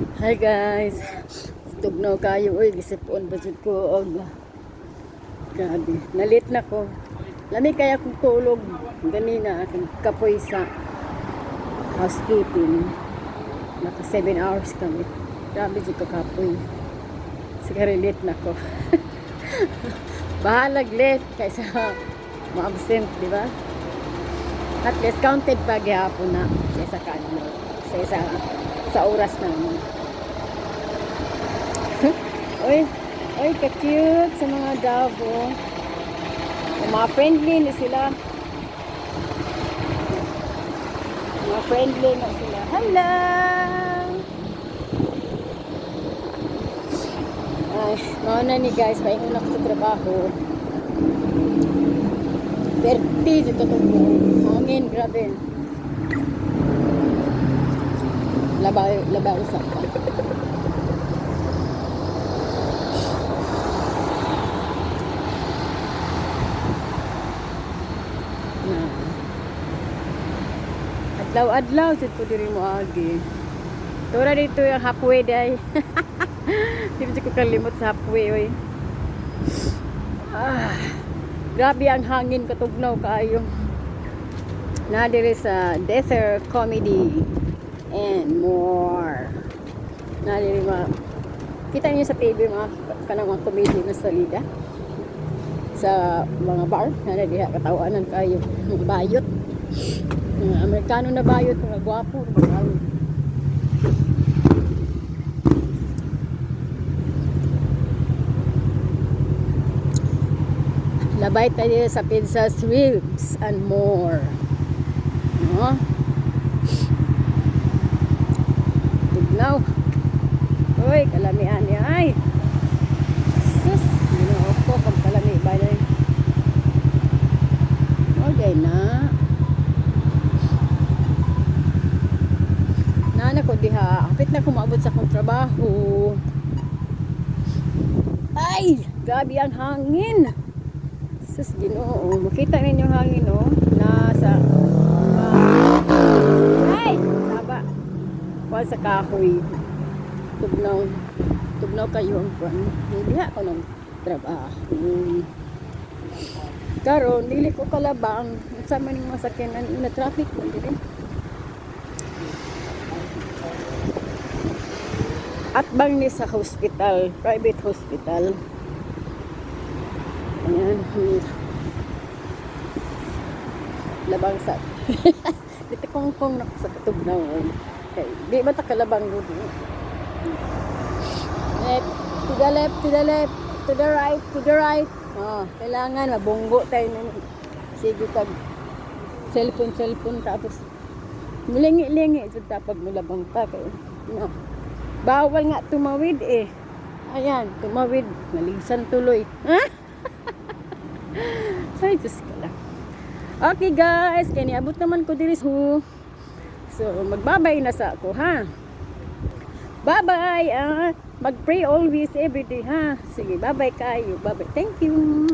Hi guys. Tugnaw kayo oy gisipon basud ko og grabe. Nalit na ko. Lami kaya kong tulog ganina akong kapoy sa housekeeping. Naka 7 hours kami. Grabe jud ko kapoy. Siguro late na ko. Bahalag late kaysa ma-absent, di ba? At least counted pa gihapon na sa isa kanino. Sa oras namin. Oy, oy, ka-cute sa mga dabo. Mga friendly na sila. Mga friendly na sila. Hello! Ay, mauna ni guys, paingon ako sa trabaho. Perti dito to. Hangin, grabe. Labaw usap pa. Adlaw-adlaw jud ko diri mo agi. Tura dito yung halfway day. Hindi ko kalimot sa halfway oy. Grabe ang hangin katugnaw kaayo. Na diri sa Desert Comedy and more. Na diri kita niyo sa TV mga kanang mga comedy na salida. Sa mga bar na diha katawanan kayo mga bayot. Mga Amerikano na bayot, mga gwapo, mga bayot. Labay tayo sa pizza, ribs, and more. No? Tugnaw. Uy, kalamian niya. Ay! Sus! Ginoo ko, pag kalami ba na yun? Okay na. Nana ko diha. Kapit na kumabot sa akong trabaho. Ay! Grabe ang hangin! Sus, Ginoo. Makita ninyo hangin, no? Nasa ay! Saba. Kuha sa kahoy. Tugnaw kayo ang kuhan. Hindi ako ng trabaho. Karon, dili ko kalabang. Sama ning masakyanan na traffic mo dili. At bang ni sa hospital, private hospital. Ayan. Labang sa dito kong na sa katugnaw. Okay. Di ba ta kalabang road? Left, to the left, to the left, to the right, to the right. Oh, kailangan mabunggo tayo ng sige tag cellphone tapos mulingi-lingi jud ta pag mulabang ta kay no. Bawal nga tumawid eh. Ayan, tumawid, naligsan tuloy. Ay, Diyos ko lang. Okay guys, kaya niabot naman ko diri so magbabay na sa ako ha. Bye-bye. Mag-pray always every day ha. Sige, bye-bye kayo. Bye-bye. Thank you.